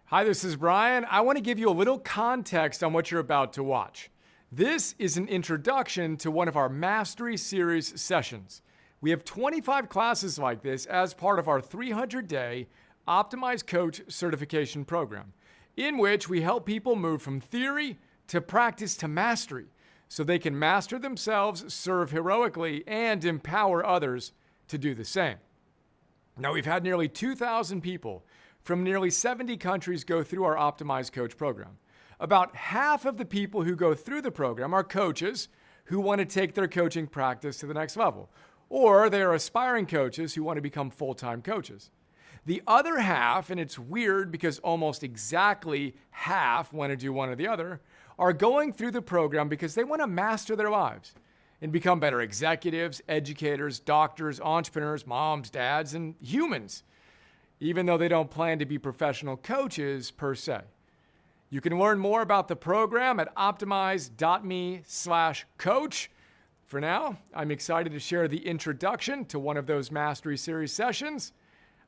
Hi, this is Brian. I want to give you a little context on what you're about to watch. This is an introduction to one of our Mastery Series sessions. We have 25 classes like this as part of our 300-day Optimized Coach certification program, in which we help people move from theory to practice to mastery so they can master themselves, serve heroically, and empower others to do the same. Now, we've had nearly 2,000 people from nearly 70 countries go through our Optimized Coach program. About half of the people who go through the program are coaches who want to take their coaching practice to the next level, or they are aspiring coaches who want to become full-time coaches. The other half, and it's weird because almost exactly half want to do one or the other, are going through the program because they want to master their lives and become better executives, educators, doctors, entrepreneurs, moms, dads, and humans, even though they don't plan to be professional coaches per se. You can learn more about the program at optimize.me/coach. For now, I'm excited to share the introduction to one of those Mastery Series sessions.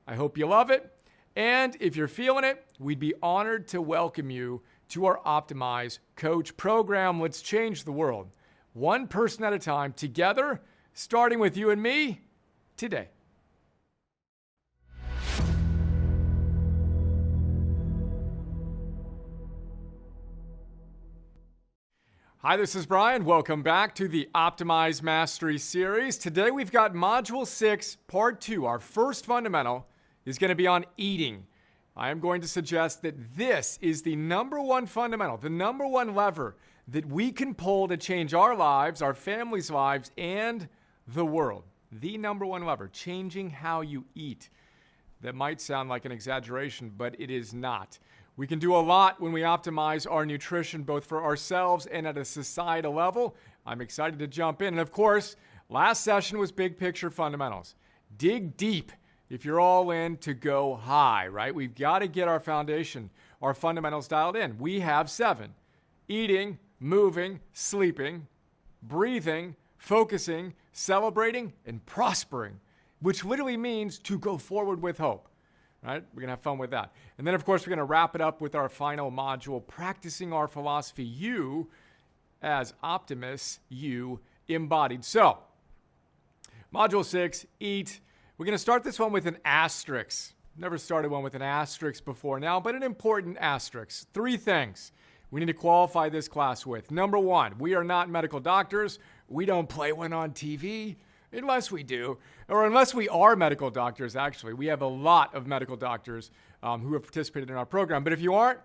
I hope you love it. And if you're feeling it, we'd be honored to welcome you to our Optimize Coach program. Let's change the world, one person at a time, together, starting with you and me today. Hi, this is Brian. Welcome back to the Optimize Mastery Series. Today we've got Module 6, Part 2. Our first fundamental is going to be on eating. I am going to suggest that this is the number one fundamental, the number one lever that we can pull to change our lives, our families' lives, and the world. The number one lever, changing how you eat. That might sound like an exaggeration, but it is not. We can do a lot when we optimize our nutrition, both for ourselves and at a societal level. I'm excited to jump in. And of course, last session was big picture fundamentals. Dig deep if you're all in to go high, right? We've got to get our foundation, our fundamentals dialed in. We have 7: eating, moving, sleeping, breathing, focusing, celebrating, and prospering, which literally means to go forward with hope. Right? We're going to have fun with that. And then, of course, we're going to wrap it up with our final module, practicing our philosophy, you as optimists, you embodied. So, Module 6, eat. We're going to start this one with an asterisk. Never started one with an asterisk before now, but an important asterisk. 3 things we need to qualify this class with. Number 1, we are not medical doctors. We don't play one on TV. Unless we do, or unless we are medical doctors, actually. We have a lot of medical doctors who have participated in our program. But if you aren't,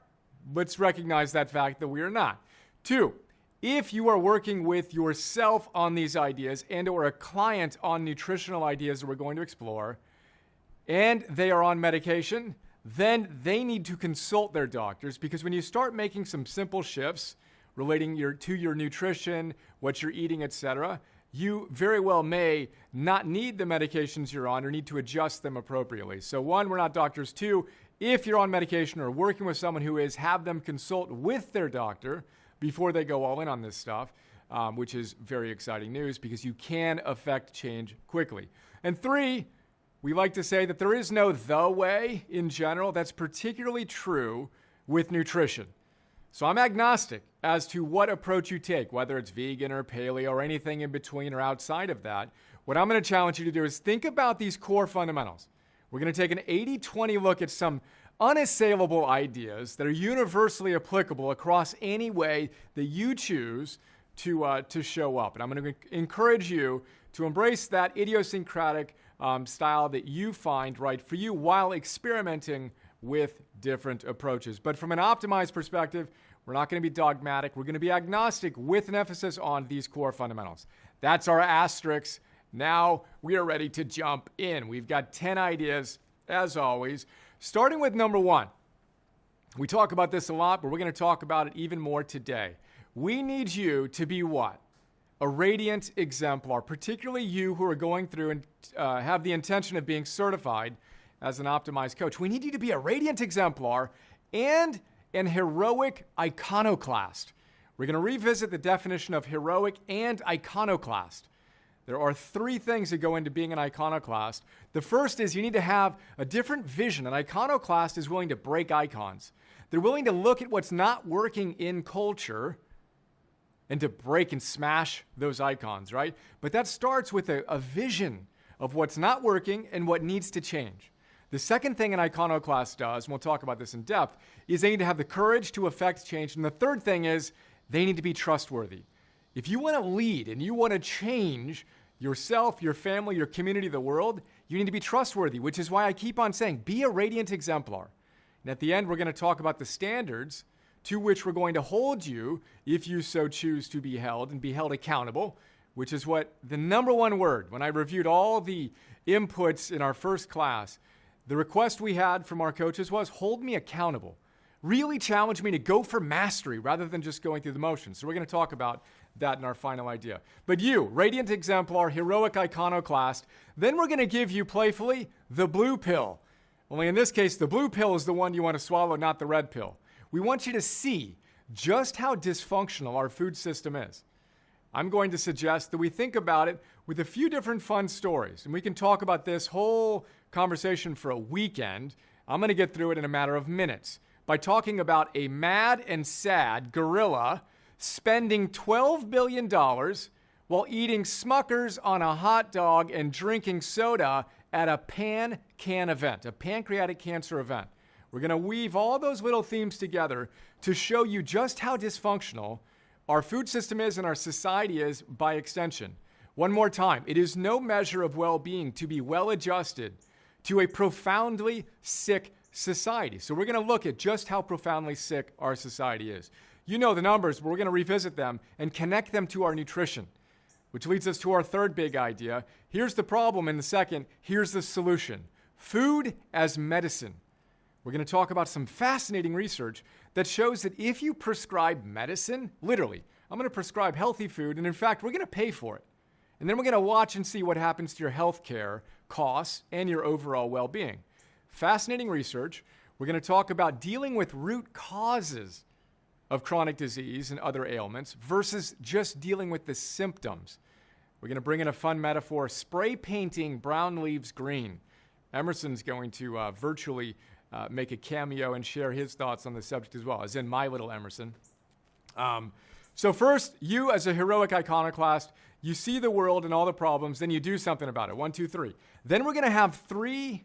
let's recognize that fact that we are not. 2, if you are working with yourself on these ideas and or a client on nutritional ideas that we're going to explore, and they are on medication, then they need to consult their doctors, because when you start making some simple shifts relating to your nutrition, what you're eating, etc., you very well may not need the medications you're on or need to adjust them appropriately. So 1, we're not doctors. 2, if you're on medication or working with someone who is, have them consult with their doctor before they go all in on this stuff, which is very exciting news because you can affect change quickly. And 3, we like to say that there is no the way in general. That's particularly true with nutrition. So I'm agnostic as to what approach you take, whether it's vegan or paleo or anything in between or outside of that. What I'm going to challenge you to do is think about these core fundamentals. We're going to take an 80-20 look at some unassailable ideas that are universally applicable across any way that you choose to show up. And I'm going to encourage you to embrace that idiosyncratic style that you find right for you while experimenting with different approaches. But from an optimized perspective, we're not going to be dogmatic. We're going to be agnostic with an emphasis on these core fundamentals. That's our asterisk. Now we are ready to jump in. We've got 10 ideas, as always, starting with number 1. We talk about this a lot, but we're going to talk about it even more today. We need you to be what? A radiant exemplar, particularly you who are going through and have the intention of being certified as an optimized coach. We need you to be a radiant exemplar and an heroic iconoclast. We're going to revisit the definition of heroic and iconoclast. There are three things that go into being an iconoclast. The first is you need to have a different vision. An iconoclast is willing to break icons. They're willing to look at what's not working in culture and to break and smash those icons, right? But that starts with a vision of what's not working and what needs to change. The second thing an iconoclast does, and we'll talk about this in depth, is they need to have the courage to effect change. And the third thing is they need to be trustworthy. If you want to lead and you want to change yourself, your family, your community, the world, you need to be trustworthy, which is why I keep on saying, be a radiant exemplar. And at the end, we're going to talk about the standards to which we're going to hold you if you so choose to be held and be held accountable, which is what the number one word, when I reviewed all the inputs in our first class, the request we had from our coaches was, hold me accountable. Really challenge me to go for mastery rather than just going through the motions. So we're going to talk about that in our final idea. But you, radiant exemplar, heroic iconoclast, then we're going to give you playfully the blue pill. Only in this case, the blue pill is the one you want to swallow, not the red pill. We want you to see just how dysfunctional our food system is. I'm going to suggest that we think about it with a few different fun stories. And we can talk about this whole conversation for a weekend. I'm going to get through it in a matter of minutes by talking about a mad and sad gorilla spending $12 billion while eating Smuckers on a hot dog and drinking soda at a pan-can event, a pancreatic cancer event. We're going to weave all those little themes together to show you just how dysfunctional our food system is and our society is by extension. One more time, it is no measure of well-being to be well-adjusted to a profoundly sick society. So we're going to look at just how profoundly sick our society is. You know the numbers, but we're going to revisit them and connect them to our nutrition, which leads us to our third big idea. Here's the problem in the second. Here's the solution. Food as medicine. We're going to talk about some fascinating research that shows that if you prescribe medicine, literally, I'm going to prescribe healthy food, and in fact, we're going to pay for it. And then we're going to watch and see what happens to your health care costs and your overall well-being. Fascinating research. We're going to talk about dealing with root causes of chronic disease and other ailments versus just dealing with the symptoms. We're going to bring in a fun metaphor, spray painting brown leaves green. Emerson's going to virtually make a cameo and share his thoughts on the subject as well, as in my little Emerson. So first, you as a heroic iconoclast, you see the world and all the problems, then you do something about it. 1, 2, 3. Then we're going to have 3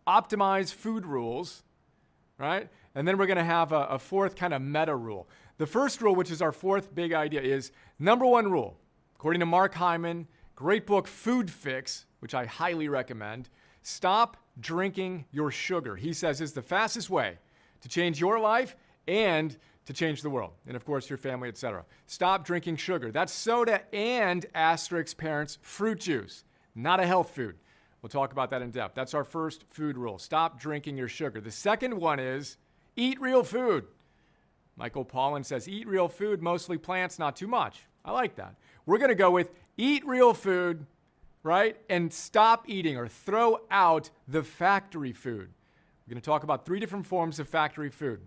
optimized food rules, right? And then we're going to have a fourth kind of meta rule. The first rule, which is our fourth big idea, is number 1 rule. According to Mark Hyman, great book Food Fix, which I highly recommend, stop drinking your sugar. He says is the fastest way to change your life and to change the world. And of course, your family, etc. Stop drinking sugar. That's soda and asterisk parents fruit juice, not a health food. We'll talk about that in depth. That's our first food rule. Stop drinking your sugar. The second one is eat real food. Michael Pollan says eat real food, mostly plants, not too much. I like that. We're going to go with eat real food, right? And stop eating or throw out the factory food. We're going to talk about 3 different forms of factory food.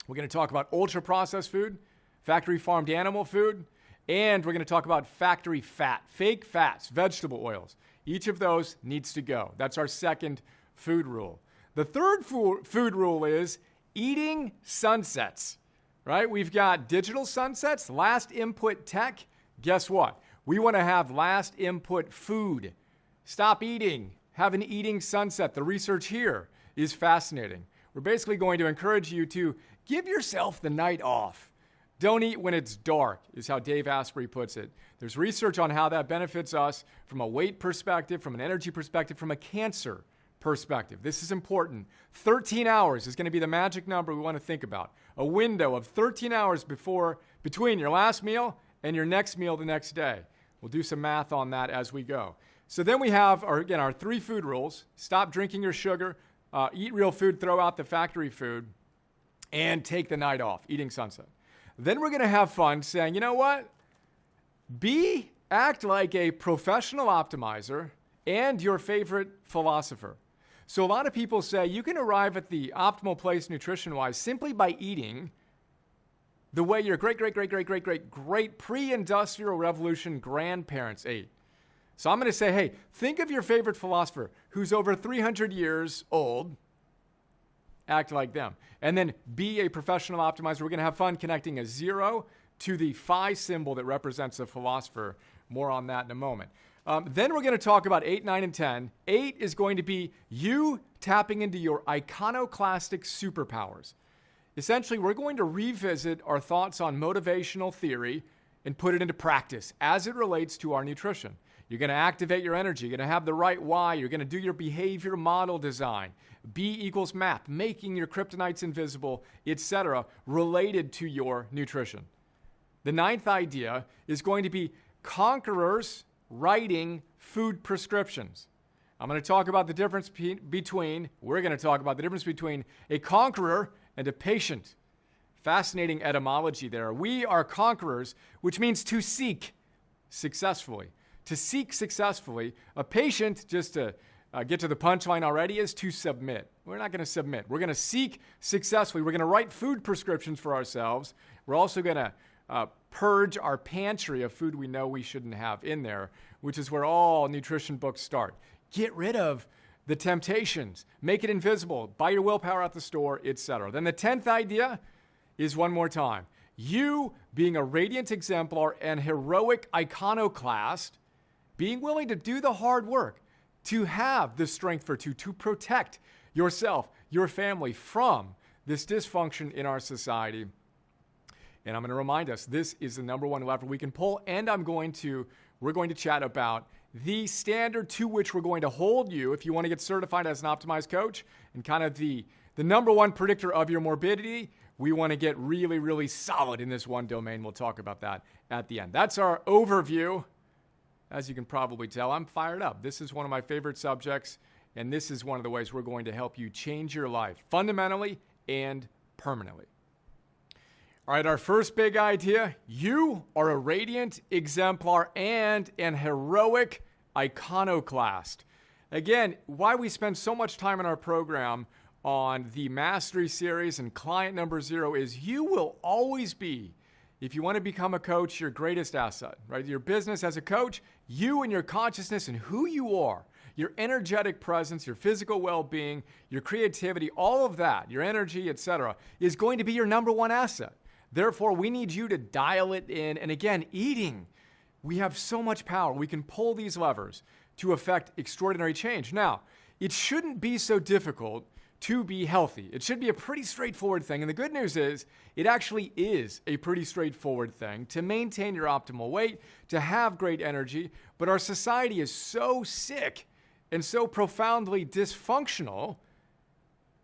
We're going to talk about ultra-processed food, factory farmed animal food, and we're going to talk about factory fat, fake fats, vegetable oils. Each of those needs to go. That's our second food rule. The third food rule is eating sunsets, right? We've got digital sunsets, last input tech. Guess what? We want to have last input food. Stop eating. Have an eating sunset. The research here is fascinating. We're basically going to encourage you to give yourself the night off. Don't eat when it's dark, is how Dave Asprey puts it. There's research on how that benefits us from a weight perspective, from an energy perspective, from a cancer perspective. This is important. 13 hours is going to be the magic number we want to think about. A window of 13 hours between your last meal and your next meal the next day. We'll do some math on that as we go. So then we have, our 3 food rules. Stop drinking your sugar, eat real food, throw out the factory food, and take the night off, eating sunset. Then we're going to have fun saying, you know what? Act like a professional optimizer and your favorite philosopher. So a lot of people say you can arrive at the optimal place nutrition-wise simply by eating the way your great pre-industrial revolution grandparents ate. So I'm going to say, hey, think of your favorite philosopher who's over 300 years old. Act like them. And then be a professional optimizer. We're going to have fun connecting a 0 to the phi symbol that represents a philosopher. More on that in a moment. Then we're going to talk about 8, 9, and 10. 8 is going to be you tapping into your iconoclastic superpowers. Essentially, we're going to revisit our thoughts on motivational theory and put it into practice as it relates to our nutrition. You're going to activate your energy. You're going to have the right why. You're going to do your behavior model design. B equals math, making your kryptonites invisible, etc., related to your nutrition. The 9th idea is going to be conquerors writing food prescriptions. I'm going to talk about the difference between a conqueror and a patient. Fascinating etymology there. We are conquerors, which means to seek successfully. To seek successfully. A patient, just to get to the punchline already, is to submit. We're not going to submit. We're going to seek successfully. We're going to write food prescriptions for ourselves. We're also going to purge our pantry of food we know we shouldn't have in there, which is where all nutrition books start. Get rid of the temptations. Make it invisible. Buy your willpower at the store, etc. Then the 10th idea is one more time. You being a radiant exemplar and heroic iconoclast, being willing to do the hard work, to have the strength for two, to protect yourself, your family from this dysfunction in our society. And I'm going to remind us, this is the number one lever we can pull, and we're going to chat about the standard to which we're going to hold you if you want to get certified as an optimized coach, and kind of the number one predictor of your morbidity. We want to get really, really solid in this one domain. We'll talk about that at the end. That's our overview. As you can probably tell, I'm fired up. This is one of my favorite subjects, and this is one of the ways we're going to help you change your life fundamentally and permanently. All right, our first big idea, you are a radiant exemplar and an heroic iconoclast. Again, why we spend so much time in our program on the Mastery Series and client number 0 is you will always be, if you want to become a coach, your greatest asset, right? Your business as a coach, you and your consciousness and who you are, your energetic presence, your physical well-being, your creativity, all of that, your energy, etc., is going to be your number one asset. Therefore, we need you to dial it in. And again, eating. We have so much power. We can pull these levers to affect extraordinary change. Now, it shouldn't be so difficult to be healthy. It should be a pretty straightforward thing. And the good news is, it actually is a pretty straightforward thing to maintain your optimal weight, to have great energy. But our society is so sick and so profoundly dysfunctional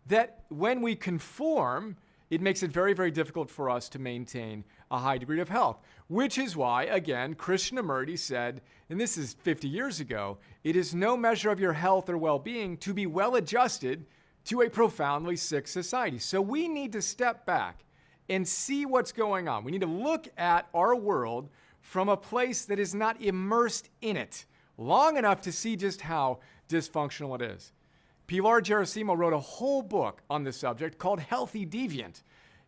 that when we conform, it makes it very, very difficult for us to maintain a high degree of health, which is why, again, Krishnamurti said, and this is 50 years ago, it is no measure of your health or well-being to be well-adjusted to a profoundly sick society. So we need to step back and see what's going on. We need to look at our world from a place that is not immersed in it long enough to see just how dysfunctional it is. Pilar Gerasimo wrote a whole book on this subject called Healthy Deviant.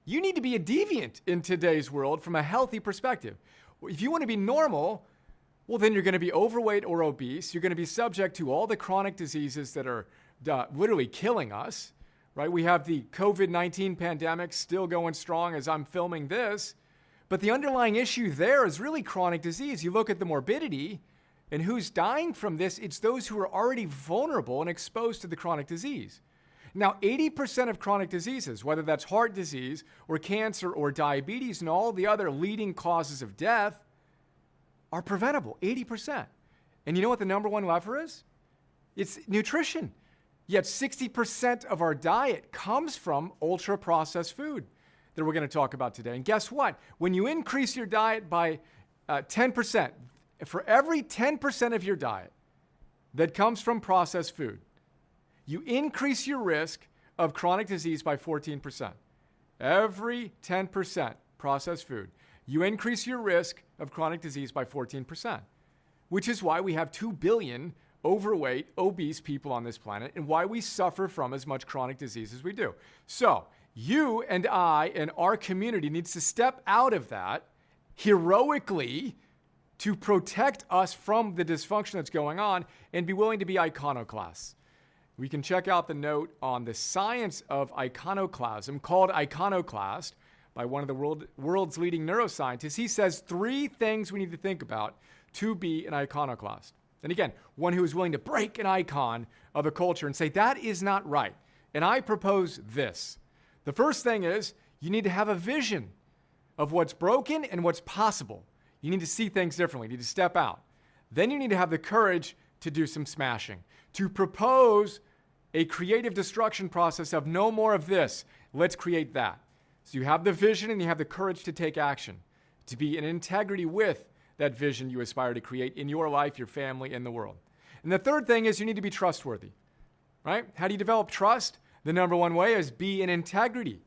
You need to be a deviant in today's world from a healthy perspective. If you want to be normal, well, then you're going to be overweight or obese. You're going to be subject to all the chronic diseases that are literally killing us, right? We have the COVID-19 pandemic still going strong as I'm filming this. But the underlying issue there is really chronic disease. You look at the morbidity, and who's dying from this? It's those who are already vulnerable and exposed to the chronic disease. Now, 80% of chronic diseases, whether that's heart disease or cancer or diabetes and all the other leading causes of death, are preventable, 80%. And you know what the number one lever is? It's nutrition. Yet 60% of our diet comes from ultra-processed food that we're going to talk about today. And guess what? When you increase your diet by 10%, for every 10% of your diet that comes from processed food, you increase your risk of chronic disease by 14%. Every 10% processed food, you increase your risk of chronic disease by 14%, which is why we have 2 billion overweight, obese people on this planet and why we suffer from as much chronic disease as we do. So you and I and our community needs to step out of that heroically to protect us from the dysfunction that's going on and be willing to be iconoclasts. We can check out the note on the science of iconoclasm called Iconoclast by one of the world's leading neuroscientists. He says 3 things we need to think about to be an iconoclast. And again, one who is willing to break an icon of a culture and say, that is not right. And I propose this. The first thing is you need to have a vision of what's broken and what's possible. You need to see things differently. You need to step out. Then you need to have the courage to do some smashing, to propose a creative destruction process of no more of this. Let's create that. So you have the vision and you have the courage to take action, to be in integrity with that vision you aspire to create in your life, your family, and the world. And the third thing is you need to be trustworthy, right? How do you develop trust? The number one way is be in integrity.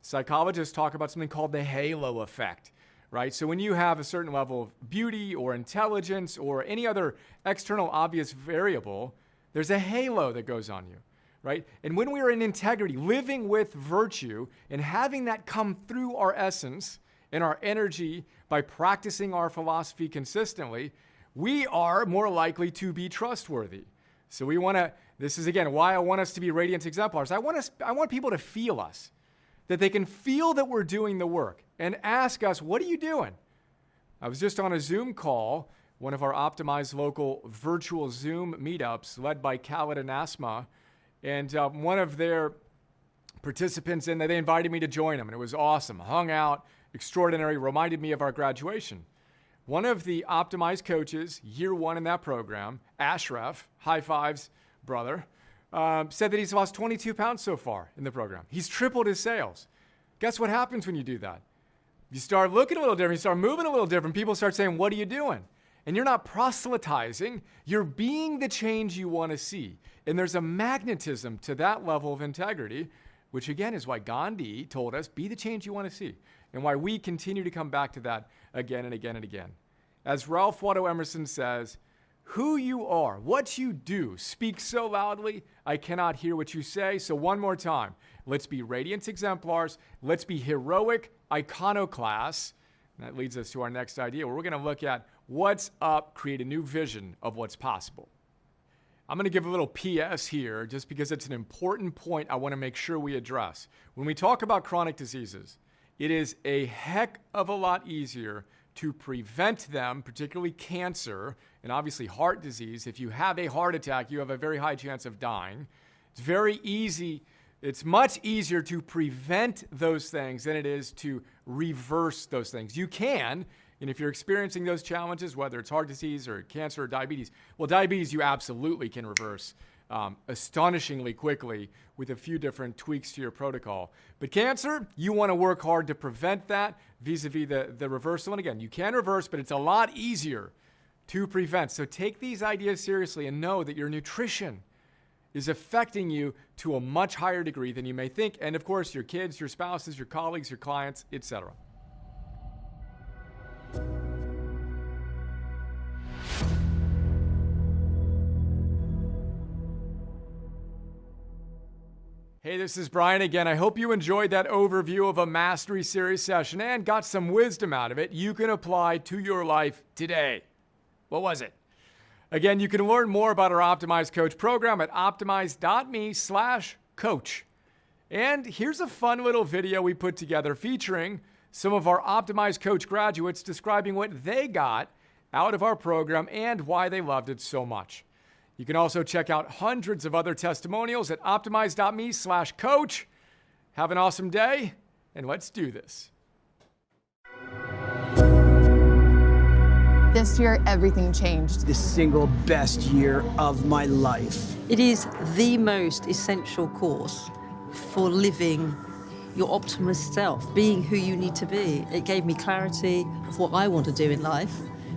Psychologists talk about something called the halo effect, right? So when you have a certain level of beauty or intelligence or any other external obvious variable, there's a halo that goes on you, right? And when we are in integrity, living with virtue and having that come through our essence and our energy by practicing our philosophy consistently, we are more likely to be trustworthy. So we want to, this is again why I want us to be radiant exemplars. I want people to feel us, that they can feel that we're doing the work and ask us, what are you doing? I was just on a Zoom call, one of our optimized local virtual Zoom meetups led by Khaled and Asma, and one of their participants in there, they invited me to join them, and it was awesome. Hung out, extraordinary, reminded me of our graduation. One of the optimized coaches, year 1 in that program, Ashraf, high fives, brother, said that he's lost 22 pounds so far in the program. He's tripled his sales. Guess what happens when you do that? You start looking a little different, you start moving a little different, people start saying, what are you doing? And you're not proselytizing, you're being the change you want to see. And there's a magnetism to that level of integrity, which again is why Gandhi told us, be the change you want to see. And why we continue to come back to that again and again and again. As Ralph Waldo Emerson says, who you are, what you do, speaks so loudly, I cannot hear what you say. So one more time, let's be radiant exemplars. Let's be heroic iconoclasts. And that leads us to our next idea, where we're going to look at what's up, create a new vision of what's possible. I'm going to give a little PS here, just because it's an important point I want to make sure we address. When we talk about chronic diseases, it is a heck of a lot easier to prevent them, particularly cancer and obviously heart disease. If you have a heart attack, you have a very high chance of dying. It's very easy. It's much easier to prevent those things than it is to reverse those things. You can, and if you're experiencing those challenges, whether it's heart disease or cancer or diabetes, well, diabetes you absolutely can reverse astonishingly quickly with a few different tweaks to your protocol. But cancer, you want to work hard to prevent that vis-a-vis the reversal. And again, you can reverse, but it's a lot easier to prevent. So take these ideas seriously and know that your nutrition is affecting you to a much higher degree than you may think. And of course, your kids, your spouses, your colleagues, your clients, etc. Hey, this is Brian again. I hope you enjoyed that overview of a Mastery Series session and got some wisdom out of it you can apply to your life today. What was it? Again, you can learn more about our Optimized Coach program at optimize.me/coach. And here's a fun little video we put together featuring some of our Optimized Coach graduates describing what they got out of our program and why they loved it so much. You can also check out hundreds of other testimonials at optimize.me/coach. Have an awesome day, and let's do this. This year, everything changed. The single best year of my life. It is the most essential course for living your optimist self, being who you need to be. It gave me clarity of what I want to do in life.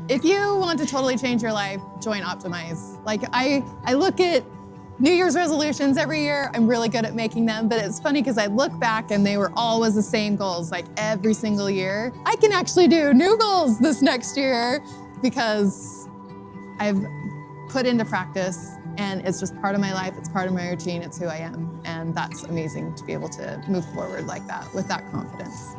If you want to totally change your life, join Optimize. Like I look at New Year's resolutions every year. I'm really good at making them, but it's funny because I look back and they were always the same goals, like every single year. I can actually do new goals this next year because I've put into practice and it's just part of my life. It's part of my routine. It's who I am. And that's amazing to be able to move forward like that with that confidence.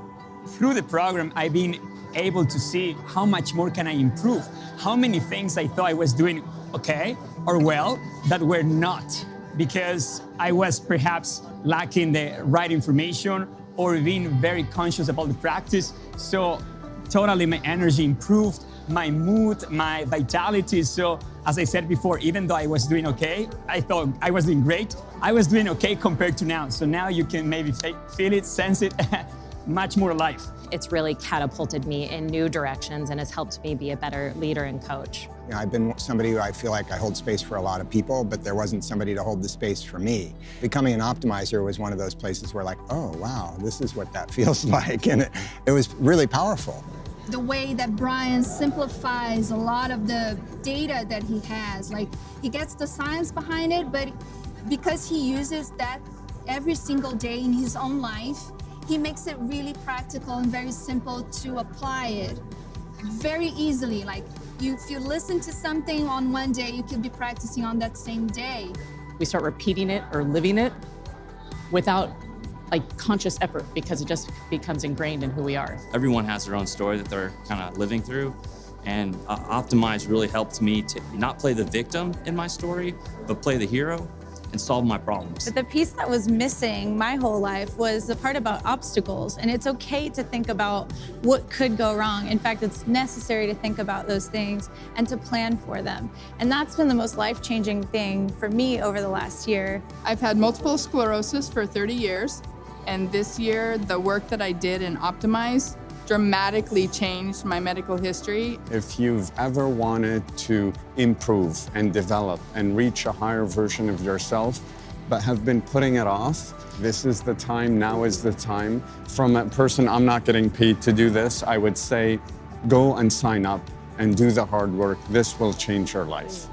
Through the program, I've been able to see how much more can I improve, how many things I thought I was doing okay or well that were not, because I was perhaps lacking the right information or being very conscious about the practice. So totally my energy improved, my mood, my vitality. So as I said before, even though I was doing okay, I thought I was doing great. I was doing okay compared to now. So now you can maybe feel it, sense it, much more alive. It's really catapulted me in new directions and has helped me be a better leader and coach. You know, I've been somebody who I feel like I hold space for a lot of people, but there wasn't somebody to hold the space for me. Becoming an optimizer was one of those places where like, oh, wow, this is what that feels like. And it was really powerful. The way that Brian simplifies a lot of the data that he has, like he gets the science behind it, but because he uses that every single day in his own life, he makes it really practical and very simple to apply it very easily. Like if you listen to something on one day, you could be practicing on that same day. We start repeating it or living it without conscious effort, because it just becomes ingrained in who we are. Everyone has their own story that they're kind of living through, and Optimize really helped me to not play the victim in my story, but play the hero and solve my problems. But the piece that was missing my whole life was the part about obstacles. And it's okay to think about what could go wrong. In fact, it's necessary to think about those things and to plan for them. And that's been the most life-changing thing for me over the last year. I've had multiple sclerosis for 30 years. And this year, the work that I did in Optimize dramatically changed my medical history. If you've ever wanted to improve and develop and reach a higher version of yourself, but have been putting it off, this is the time, now is the time. From a person, I'm not getting paid to do this, I would say, go and sign up and do the hard work. This will change your life.